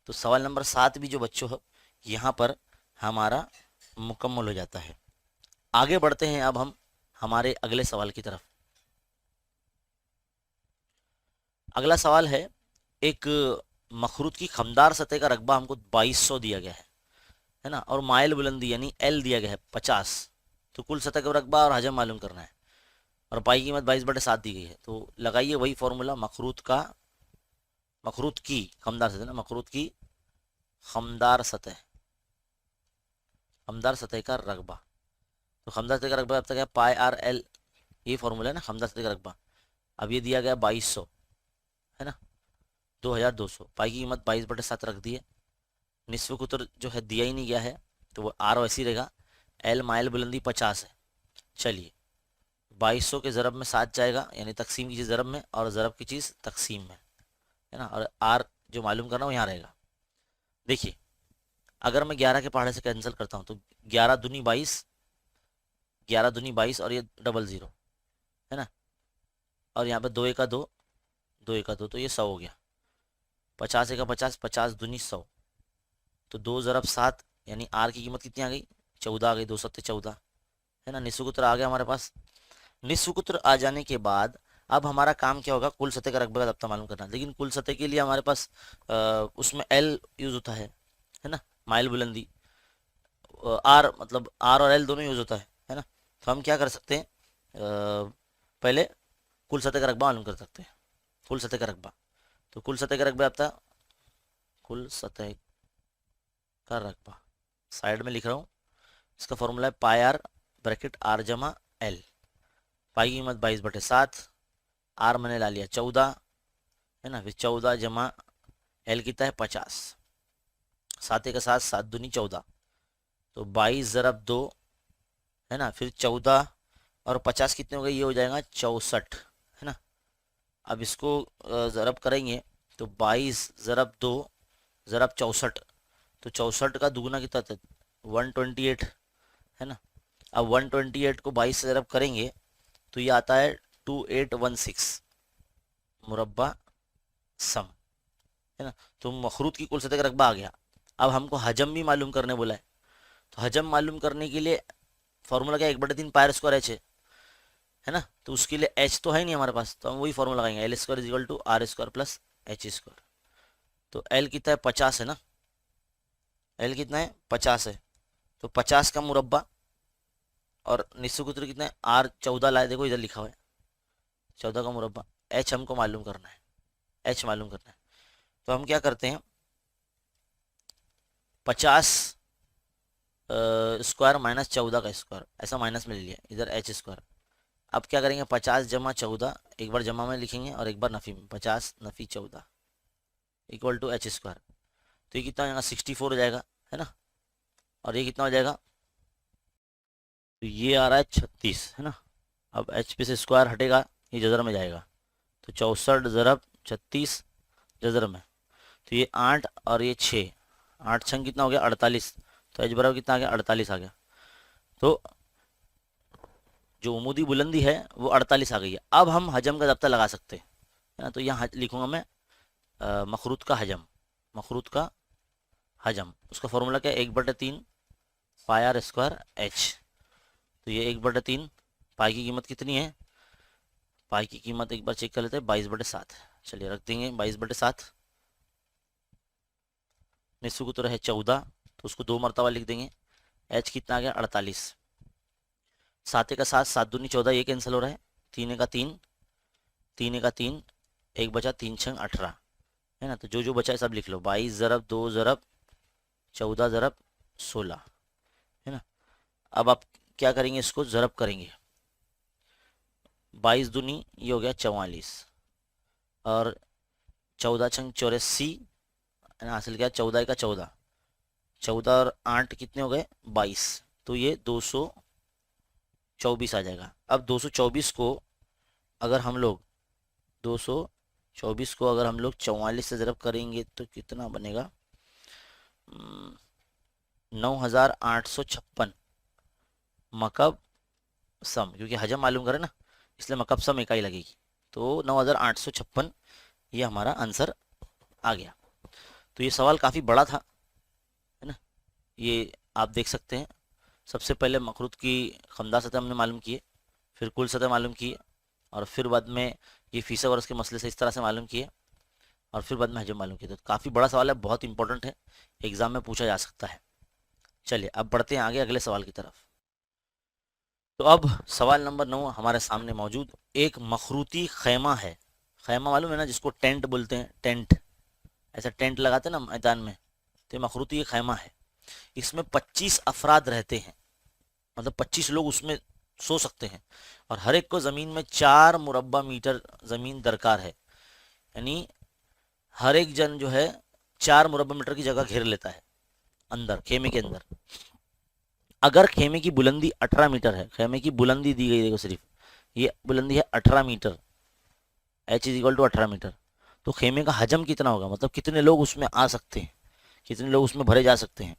तो सवाल नंबर 7 भी जो बच्चों हो यहाँ पर हमारा मुकम्मल हो जाता है। आगे बढ़ते हैं अब हम हमारे अगले सवाल की तरफ। अगला सवाल है, एक मखरूत की खमदार सतह का रकबा हमको 2200 दिया गया है ना, और माइल बुलंदी यानी एल दिया गया है 50। तो कुल सतह का रकबा और हजम मालूम करना है, और पाई की कीमत 22/7 दी गई है। तो लगाइए वही फॉर्मूला, मखरूत की खमदार सतह ना, मखरूत की खमदार सतह, खमदार सतह का रकबा। तो खमदार सतह का रकबा अब तक है पाई आर एल, ये फॉर्मूला है ना खमदार सतह का रकबा। अब ये दिया गया 2200 है ना, 2200, पाई की कीमत 22/7 रख दी है। निस्फ कुतर जो है दिया ही नहीं गया है, तो वो आर वैसे ही रहेगा। एल माइल बुलंदी 50 है। चलिए 2200 के ज़रब में 7 जाएगा, यानी तकसीम की चीज़ ज़रब में और ज़रब की चीज़ तकसीम में, है ना, और आर जो मालूम करना वो यहाँ रहेगा। देखिए अगर मैं 11 के पहाड़े से कैंसिल करता हूँ तो 11 दूनी 22, 11 दूनी 22 और ये डबल ज़ीरो है ना, और यहाँ पे 2 एका 2, 2 एका 2, तो ये 100 हो गया। 50 एका 50, 50 दूनी 100, तो 2 ज़रब 7 यानी आर की कीमत कितनी आ गई, 14 आ गई, 2 सत्ते 14 है ना। निस्फ कुतर आ गया हमारे पास। निस्फ कुतर आ जाने के बाद अब हमारा काम क्या होगा, कुल सतह का रकबे का रब्ता मालूम करना। लेकिन कुल सतह के लिए हमारे पास उसमें एल यूज होता है ना, माइल बुलंदी, आर मतलब आर और एल दोनों यूज होता है ना। तो हम क्या कर सकते हैं, पहले कुल सतह का रकबा मालूम कर सकते हैं, कुल सतह का रकबा। तो कुल सतह का रकबा आता, कुल सतह का रकबा साइड में लिख रहा हूँ, इसका फॉर्मूला है पाई आर ब्रैकेट आर जमा एल। पाई की कीमत 22/7, आर मैंने ला लिया 14 है ना, फिर 14 जमा एल कितना है 50, 7 का 7, 7 दूनी 14, तो 22 ज़रब 2 है ना, फिर 14 और 50 कितने हो गए, ये हो जाएगा 64 है ना। अब इसको ज़रब करेंगे तो 22 ज़रब 2 ज़रब 64, तो 64 का दुगुना कितना था 128 है ना। अब 128 को 22 से ज़रब करेंगे तो ये आता है 2816 मुरब्बा सम है ना। तो मखरूत की कुल सतह का रकबा आ गया। अब हमको हजम भी मालूम करने बोला है, तो हजम मालूम करने के लिए फॉर्मूला क्या, 1/3 पाई आर स्क्वायर एच है ना। तो उसके लिए एच तो है नहीं हमारे पास, तो हम वही फॉर्मूला लगाएंगे, L square is equal to R square plus H square. तो एल कितना है 50 है ना, एल कितना है 50 है, तो 50 का मुरब्बा, और निस्फ कुतर कितना है आर 14 लाए, देखो इधर लिखा हुआ है 14 का मुरब्बा। एच हमको मालूम करना है, एच मालूम करना है। तो हम क्या करते हैं, 50 स्क्वायर माइनस 14 का स्क्वायर, ऐसा माइनस में ले लिया, इधर एच स्क्वायर। अब क्या करेंगे 50 जमा 14, एक बार जमा में लिखेंगे और एक बार नफ़ी में, 50 नफ़ी 14 इक्वल टू एच स्क्वायर। तो ये कितना हो जाएगा 64 हो जाएगा है ना, और ये कितना हो जाएगा, तो ये आ रहा है 36 है ना। अब एच पे से स्क्वायर हटेगा, ये जजर में जाएगा, तो 64 ज़रब 36 जजर में, तो ये 8 और ये 6, 8 छंग कितना हो गया 48, तो एच बराबर कितना आ गया 48 आ गया। तो जो उमूदी बुलंदी है वो 48 आ गई है। अब हम हजम का ज़ब्ता लगा सकते हैं है ना। तो यहाँ लिखूंगा मैं मखरूत का हजम, मखरूत का हजम, उसका फॉर्मूला क्या है 1/3 पाई आर स्क्वायर एच। तो ये 1/3, पाई की कीमत कितनी है, पाई की कीमत एक बार चेक कर लेते हैं 22/7, चलिए रख देंगे 22/7। निस्फ को तो रहे 14, तो उसको 2 मरतबा लिख देंगे। एच कितना आ गया 48, 7 का 7, 7 दूनी 14, ये कैंसिल हो रहा है, 3 का 3, 3 का 3, एक बचा 3 छंग 18 है ना। तो जो जो बचा है सब लिख लो, 22 ज़रब 2 ज़रब 14 ज़रब 16 है ना। अब आप क्या करेंगे, इसको ज़रब करेंगे, 22 दूनी ये हो गया 44, और 14 छंग 84 है ना, हासिल किया 14 का 14, 14 और 8 कितने हो गए 22, तो ये 224 आ जाएगा। अब 224 को अगर हम लोग 224 को अगर हम लोग 44 से ज़रब करेंगे तो कितना बनेगा, 9856 मकब सम, क्योंकि हजम मालूम करें ना इसलिए मकब सम इकाई लगेगी, तो 9856 ये हमारा आंसर आ गया। तो ये सवाल काफ़ी बड़ा था है ना, ये आप देख सकते हैं। सबसे पहले मखरूत की खमदा सतह हमने मालूम किए, फिर कुल सतह मालूम किए, और फिर बाद में ये फीसागोरस के मसले से इस तरह से मालूम किए और फिर बाद में हजम मालूम किए। तो काफ़ी बड़ा सवाल है, बहुत इंपॉर्टेंट है, एग्जाम में पूछा जा सकता है। चलिए अब बढ़ते हैं आगे अगले सवाल की तरफ। तो अब सवाल नंबर 9 हमारे सामने मौजूद। एक मखरूती खैमा है, खैमा मालूम है ना जिसको टेंट बोलते हैं, टेंट, ऐसा टेंट लगाते हैं ना मैदान में, तो ये मखरूती खैमा है। इसमें 25 अफराद रहते हैं, मतलब 25 लोग उसमें सो सकते हैं, और हर एक को ज़मीन में 4 मुरब्बा मीटर ज़मीन दरकार है। यानी हर एक जन जो है 4 मुरब्बा मीटर की जगह घेर लेता है अंदर, खेमे के अंदर। अगर खेमे की बुलंदी 18 मीटर है, खेमे की बुलंदी दी गई, देखो सिर्फ ये बुलंदी है 18 metre, h is equal to 18 metre, तो खेमे का हजम कितना होगा, मतलब कितने लोग उसमें आ सकते हैं, कितने लोग उसमें भरे जा सकते हैं।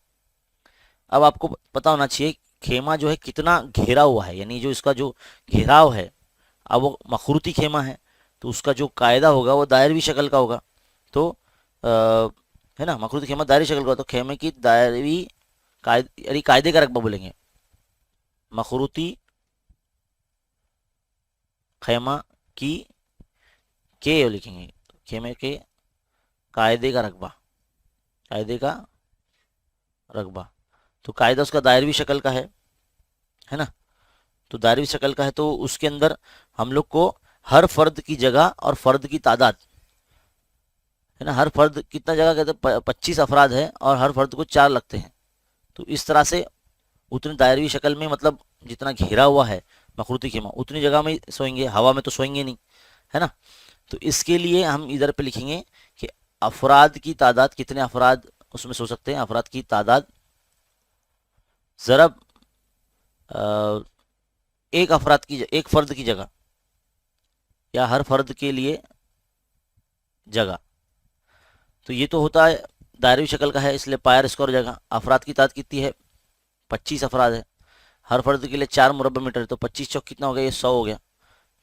अब आपको पता होना चाहिए खेमा जो है कितना घेरा हुआ है, यानी जो इसका जो घेराव है, अब वो मखरूती खेमा है तो उसका जो कायदा होगा वो दायरवी शक्ल का होगा। तो है ना, मखरूती खेमा दायरी शक्ल का, तो खेमे की दायरवी यानी कायदे का रकबा बोलेंगे, मखरूती खेमा की के लिखेंगे, खेमे के कायदे का रकबा, कायदे का रकबा। तो कायदा उसका दायरवी शक्ल का है ना, तो दायरवी शक्ल का है, तो उसके अंदर हम लोग को हर फर्द की जगह और फर्द की तादाद, है ना, हर फर्द कितना जगह कहते हैं, 25 अफराद है और हर फर्द को 4 लगते हैं। तो इस तरह से उतनी दायरवी शक्ल में, मतलब जितना घेरा हुआ है मखरूती खेमा, उतनी जगह में सोएंगे, हवा में तो सोएंगे नहीं, है ना। तो इसके लिए हम इधर पे लिखेंगे कि अफराद की तादाद, कितने अफराद उसमें सो सकते हैं, अफराद की तादाद ज़रब एक अफराद की, एक फर्द की जगह, या हर फर्द के लिए जगह। तो ये तो होता है दायरवी शक्ल का है, इसलिए पायर स्क्वायर जगह। अफराद की तादाद कितनी है, 25 अफराद है, हर फर्द के लिए 4 मुरब्बा मीटर, तो 25 चौक कितना हो गया, ये 100 हो गया।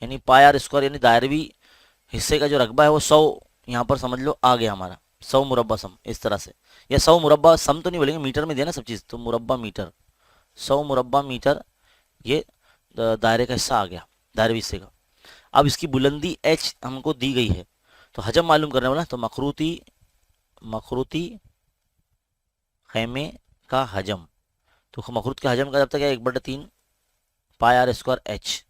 यानी पायर स्क्वायर यानी दायरवी हिस्से का जो रकबा है वो 100 यहाँ पर समझ लो आ गया हमारा, 100 मुरब्बा सम, इस तरह से। या 100 मुरब्बा सम तो नहीं बोलेंगे, मीटर में दिया ना सब चीज़, तो मुरब्बा मीटर, 100 मुरब्बा मीटर ये दायरे का हिस्सा आ गया, दायरवी हिस्से का। अब इसकी बुलंदी h हमको दी गई है, तो हजम मालूम करने वाला, तो मखरूती मखरूती खैमे का हजम, तो मखरूत के हजम का जब तक है 1/3 पाई आर स्क्वायर एच।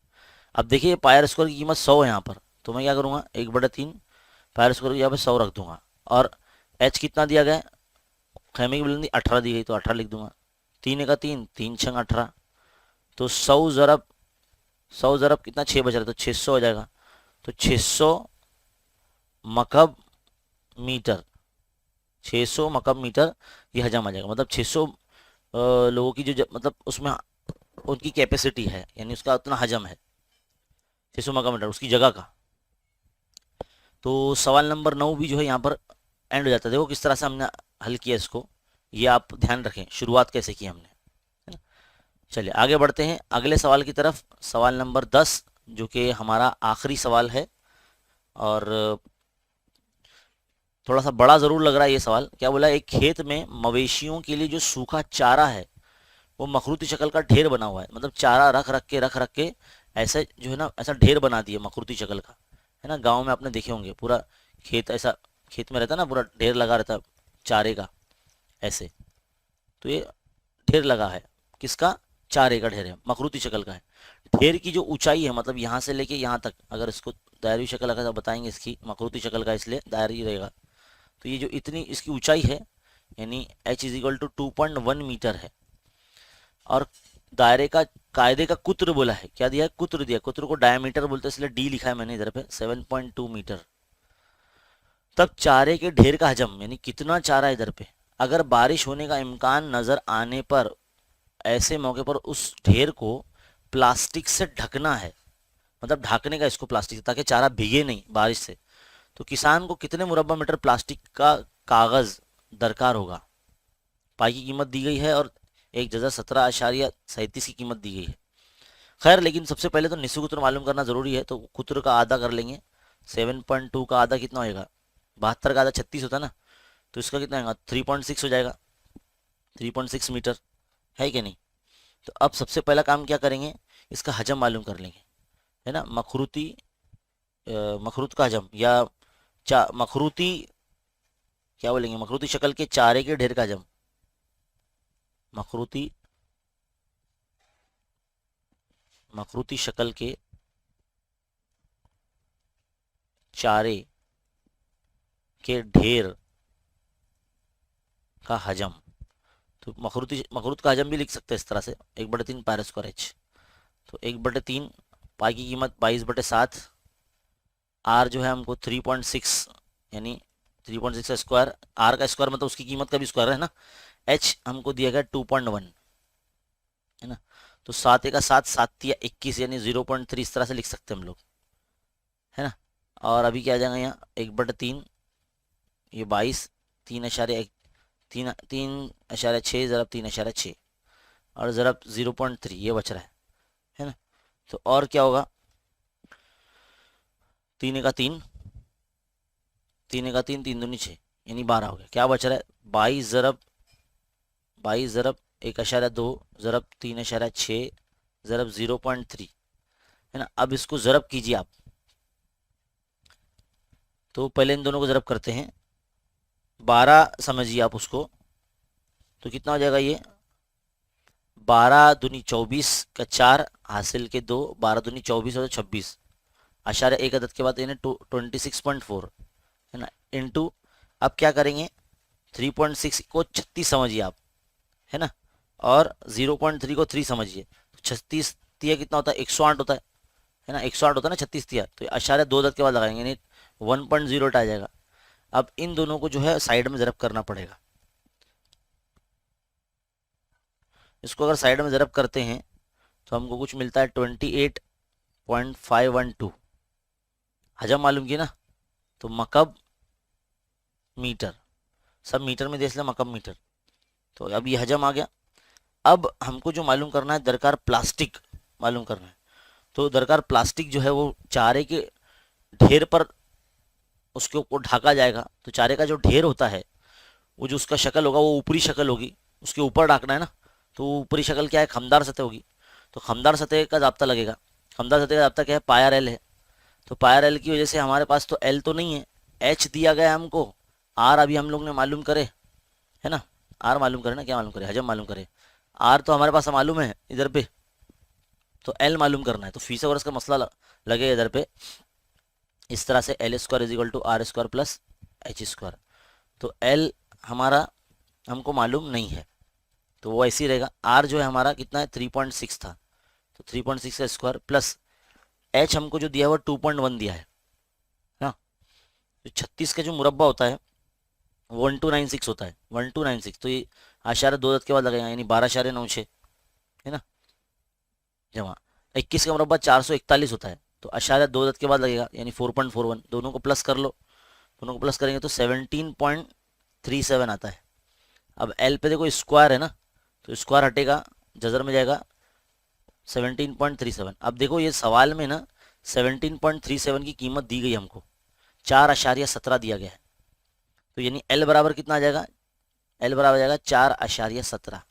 अब देखिए पाई आर स्क्वायर की कीमत 100 है यहाँ पर, तो मैं क्या करूँगा 1/3 पाई आर स्क्वायर यहाँ पे 100 रख दूंगा, और एच कितना दिया गया, खैमे की बुलंदी 18 दी गई, तो 18 लिख दूंगा, 3 का 3, 3 छंग 18, तो 100 ज़रब कितना, 6 बच रहा है, तो 600 हो जाएगा। तो 600 मकब मीटर, 600 मकब मीटर ये हजम आ जाएगा, मतलब 600 लोगों की जो मतलब उसमें उनकी कैपेसिटी है, यानी उसका उतना हजम है 600 मकब मीटर उसकी जगह का। तो सवाल नंबर 9 भी जो है यहाँ पर एंड हो जाता है। देखो किस तरह से हमने हल किया इसको, ये आप ध्यान रखें शुरुआत कैसे की हमने, है ना। चलिए आगे बढ़ते हैं अगले सवाल की तरफ, सवाल नंबर 10 जो कि हमारा आखिरी सवाल है, और थोड़ा सा बड़ा ज़रूर लग रहा है ये सवाल। क्या बोला, एक खेत में मवेशियों के लिए जो सूखा चारा है वो मखरूती शक्ल का ढेर बना हुआ है, मतलब चारा रख रख के ऐसे जो है ना, ऐसा ढेर बना दिया मखरूती शक्ल का, है ना। गांव में आपने देखे होंगे पूरा खेत ऐसा, खेत में रहता ना पूरा ढेर लगा रहता चारे का ऐसे, तो ये ढेर लगा है किसका, चारे का ढेर है, मखरूती शक्ल का है। ढेर की जो ऊंचाई है, मतलब यहाँ से लेके यहाँ तक, अगर इसको दायरी शक्ल अगर बताएंगे इसकी, मखरूती शक्ल का इसलिए दायरी रहेगा, तो ये जो इतनी इसकी ऊंचाई है, यानी h is equal to 2.1 metre है, और दायरे का कायदे का कुत्र बोला है, क्या दिया है, कुत्र दिया, कुत्र को डायमीटर बोलते हैं इसलिए d लिखा है मैंने इधर पे 7.2 मीटर। तब चारे के ढेर का हजम, यानी कितना चारा इधर पे, अगर बारिश होने का इम्कान नजर आने पर ऐसे मौके पर उस ढेर को प्लास्टिक से ढकना है, मतलब ढकने का इसको प्लास्टिक से, ताकि चारा भीगे नहीं बारिश से, तो किसान को कितने मुरब्बा मीटर प्लास्टिक का कागज दरकार होगा। पाई की कीमत दी गई है और 1,17.37 की कीमत दी गई है। खैर लेकिन सबसे पहले तो निस्फ कुत्र मालूम करना जरूरी है, तो कुत्र का आधा कर लेंगे, 7.2 का आधा कितना होएगा, 72 का आधा 36 होता है ना, तो इसका कितना आएगा 3.6 हो जाएगा, 3.6 मीटर, है कि नहीं। तो अब सबसे पहला काम क्या करेंगे, इसका हजम मालूम कर लेंगे, है ना। मखरूती मखरूत का हजम या मखरूती, क्या बोलेंगे, मखरूती शक्ल के चारे के ढेर का हजम। मखरूती, मखरूती शक्ल के चारे के ढेर का हजम। तो मखरूत का हजम भी लिख सकते हैं इस तरह से, 1/3 पाई स्क्वायर एच। तो 1/3 पाई की कीमत 22/7, आर जो है हमको 3.6 यानी 3.6 का स्क्वायर, आर का स्क्वायर मतलब उसकी कीमत का भी स्क्वायर है ना। एच हमको दिया गया 2.1 है ना। तो 7 × 7 7 × 21 यानी 0.3 इस तरह से लिख सकते हैं हम लोग, है ना। और अभी क्या आ जाएगा यहाँ 1/3, ये 22, 3.1, 3.6 ज़रब 3.6 और ज़रब 0.3 ये बच रहा है ना। तो और क्या होगा, 3 × 3, 3 × 3 3 दूनी 6 यानी 12 हो गया। क्या बच रहा है, 22 ज़रब 1.2 ज़रब 3.6 ज़रब 0.3 है ना। अब इसको ज़रब कीजिए आप, तो पहले इन दोनों को ज़रब करते हैं, 12 समझिए आप उसको, तो कितना हो जाएगा ये 12 दूनी 24 का 4 हासिल के 2, 12 दूनी 24 और 26, आशार्य एक अदद के बाद यानी 26.4 है ना, इनटू, अब क्या करेंगे 3.6 को 36 समझिए आप, है ना, और 0.3 को 3 समझिए, 36 तिया कितना होता है 108 होता है ना, 108 होता है ना 36 तिया, तो आशार्य 2 अदद के बाद लगाएंगे यानी 1.08 आ जाएगा। अब इन दोनों को जो है साइड में ज़रब करना पड़ेगा। इसको अगर साइड में ज़रब करते हैं तो हमको कुछ मिलता है 28.512, हजम मालूम किया ना, तो मकब मीटर, सब मीटर में देख लें मकब मीटर, तो अब ये हजम आ गया। अब हमको जो मालूम करना है दरकार प्लास्टिक मालूम करना है, तो दरकार प्लास्टिक जो है वो चारे के ढेर पर उसके ऊपर ढाका जाएगा। तो चारे का जो ढेर होता है वो जो उसका शक्ल होगा वो ऊपरी शक्ल होगी, उसके ऊपर ढाकना है ना, तो ऊपरी शक्ल क्या है, खमदार सतह होगी। तो खमदार सतह का जाब्ता लगेगा, खमदार सतह का जाब्ता क्या है, पायर एल है। तो पायर एल की वजह से हमारे पास तो एल तो नहीं है, एच दिया गया है हमको, आर अभी हम लोग ने मालूम करे, है ना, आर मालूम करे ना, क्या मालूम करे, हजम मालूम करे। आर तो हमारे पास मालूम है इधर पे, तो एल मालूम करना है, तो फीसोरस का मसला लगे इधर पे इस तरह से, L square is equal to R square plus H square. तो एल हमारा हमको मालूम नहीं है, तो वो ऐसे ही रहेगा। आर जो है हमारा कितना है 3.6 था, तो 3.6 का स्क्वायर प्लस एच हमको जो दिया हुआ 2.1 दिया है ना। तो 36 का जो मुरब्बा होता है 1296 होता है, 1296, तो ये आशार्य 2 अदद के बाद लगेगा यानी 12.96 है ना, जमा 21 का मुरब्बा 441 होता है, तो आशार्य 2 अदद के बाद लगेगा यानी 4.41, दोनों को प्लस कर लो, दोनों को प्लस करेंगे तो 17.37 आता है। अब एल पे देखो स्क्वायर है ना, तो स्क्वायर हटेगा, जजर में जाएगा 17.37। अब देखो ये सवाल में ना 17.37 की कीमत दी गई हमको, 4.17 दिया गया है, तो यानी एल बराबर कितना आ जाएगा, एल बराबर आ जाएगा 4.17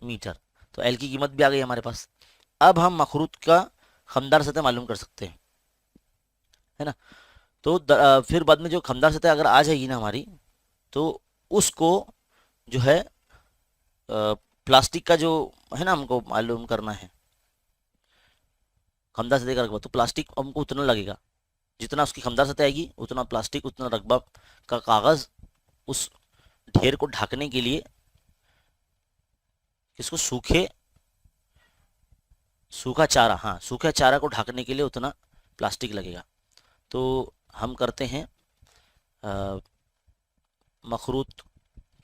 मीटर। तो एल की कीमत भी आ गई हमारे पास। अब हम मखरूत का खमदार सतह मालूम कर सकते हैं, है ना। तो फिर बाद में जो खमदार सतह अगर आ जाएगी ना हमारी, तो उसको जो है प्लास्टिक का जो है ना हमको मालूम करना है खमदार सतह का रकबा, तो प्लास्टिक हमको उतना लगेगा, जितना उसकी खमदार सतह आएगी उतना प्लास्टिक, उतना रकबा का कागज उस ढेर को ढकने के लिए, किसको, सूखा चारा, हाँ सूखा चारा को ढकने के लिए उतना प्लास्टिक लगेगा। तो हम करते हैं मखरूत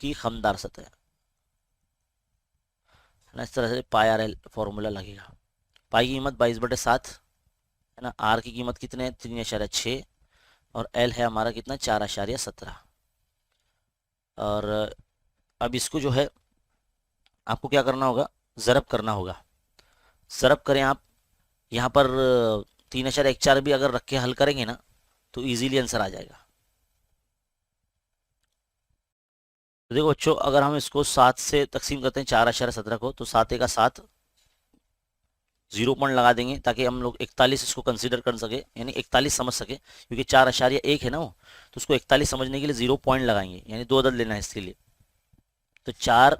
की खमदार सतह, है ना, इस तरह से पाई आर एल फॉर्मूला लगेगा। पाई की कीमत 22/7 है ना, आर की कीमत कितने है 3.6 और एल है हमारा कितना 4.17। और अब इसको जो है आपको क्या करना होगा, ज़रब करना होगा। ज़रब करें आप, यहाँ पर 3.14 भी अगर रख के हल करेंगे ना तो इजीली आंसर आ जाएगा। तो देखो बच्चों, अगर हम इसको 7 से तकसीम करते हैं 4.17 को, तो 7 × 7 जीरो पॉइंट लगा देंगे ताकि हम लोग 41 इसको कंसीडर कर सके, यानी 41 समझ सके, क्योंकि 4.1 है ना वो, तो उसको 41 समझने के लिए जीरो पॉइंट लगाएंगे, यानी दो अदद लेना है इसके लिए। तो 4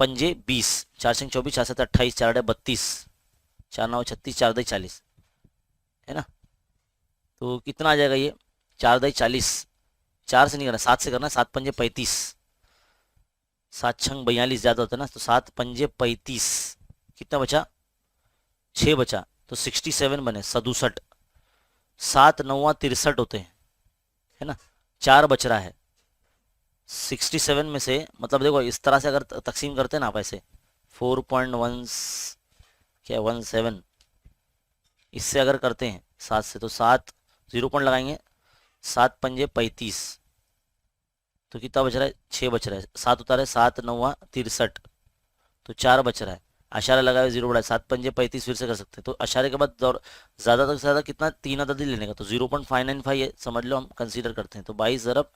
पंजे 20, 4 6 24, 4 7 28, 4 8 32, 4 9 36, 4 10 40, है ना। तो कितना आ जाएगा ये, 4 10 40, 4 से नहीं करना, 7 से करना, 7 पंजे 35, 7 6 42 ज़्यादा होता है ना, तो 7 पंजे 35, कितना बचा, 6 बचा, तो 67 बने, 67, 7 9 63 होते हैं, है ना। 4 बच रहा है 67 में से, मतलब देखो इस तरह से अगर तकसीम करते हैं ना आप ऐसे, 4.1 क्या 17, इससे अगर करते हैं 7 से, तो 7 जीरो पॉइंट लगाएंगे, 7 पंजे 35, तो कितना बच रहा है, 6 बच रहा है, 7 उतारे, 7 9 63, तो 4 बच रहा है, अशारे लगाए जीरो बढ़ाए, 7 पंजे 35 फिर से कर सकते हैं। तो अशारे के बाद ज़्यादा तक ज़्यादा कितना, 3 अदद ही लेने का, तो 0.595 समझ लो हम कंसीडर करते हैं। तो 22 ज़रब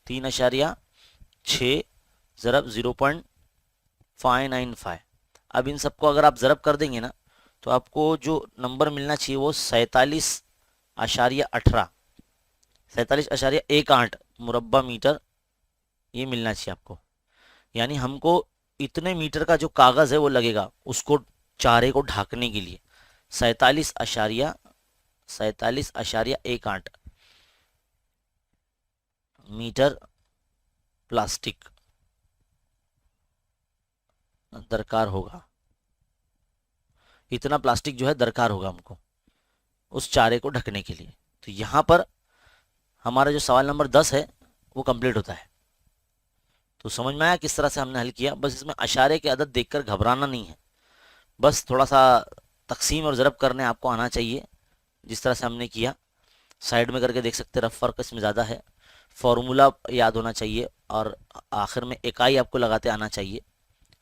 3.6 ज़रब 0.595। अब इन सबको अगर आप ज़रब कर देंगे ना, तो आपको जो नंबर मिलना चाहिए वो 47.18, 47.18 मुरब्बा मीटर ये मिलना चाहिए आपको। यानी हमको इतने मीटर का जो कागज़ है वो लगेगा उसको, चारे को ढकने के लिए, 47.18 मीटर प्लास्टिक दरकार होगा। इतना प्लास्टिक जो है दरकार होगा हमको उस चारे को ढकने के लिए। तो यहाँ पर हमारा जो सवाल नंबर 10 है वो कंप्लीट होता है। तो समझ में आया किस तरह से हमने हल किया। बस इसमें अशारे के अदद देखकर घबराना नहीं है, बस थोड़ा सा तकसीम और ज़रब करने आपको आना चाहिए, जिस तरह से हमने किया। साइड में करके देख सकते, रफ वर्क इसमें ज़्यादा है। फॉर्मूला याद होना चाहिए और आखिर में इकाई आपको लगाते आना चाहिए,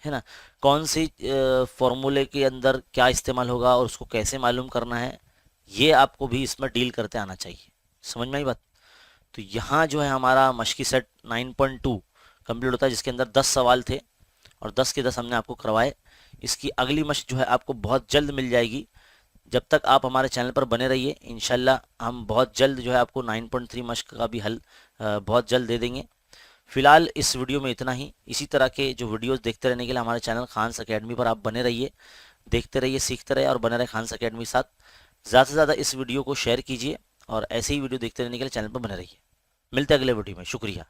है ना। कौन सी फॉर्मूले के अंदर क्या इस्तेमाल होगा और उसको कैसे मालूम करना है, ये आपको भी इसमें डील करते आना चाहिए। समझ में आई बात। तो यहाँ जो है हमारा मशकी सेट 9.2 कंप्लीट होता है, जिसके अंदर 10 सवाल थे और 10 के 10 हमने आपको करवाए। इसकी अगली मश्क जो है आपको बहुत जल्द मिल जाएगी। जब तक आप हमारे चैनल पर बने रहिए, इंशाल्लाह हम बहुत जल्द जो है आपको 9.3 मश्क का भी हल बहुत जल्द दे देंगे। फिलहाल इस वीडियो में इतना ही। इसी तरह के जो वीडियोस देखते रहने के लिए हमारे चैनल खान्स अकेडमी पर आप बने रहिए, देखते रहिए, सीखते रहिए और बने रहे खान्स अकेडमी के साथ। ज़्यादा से ज़्यादा इस वीडियो को शेयर कीजिए और ऐसे ही वीडियो देखते रहने के लिए चैनल पर बने रहिए। मिलते हैं अगले वीडियो में। शुक्रिया।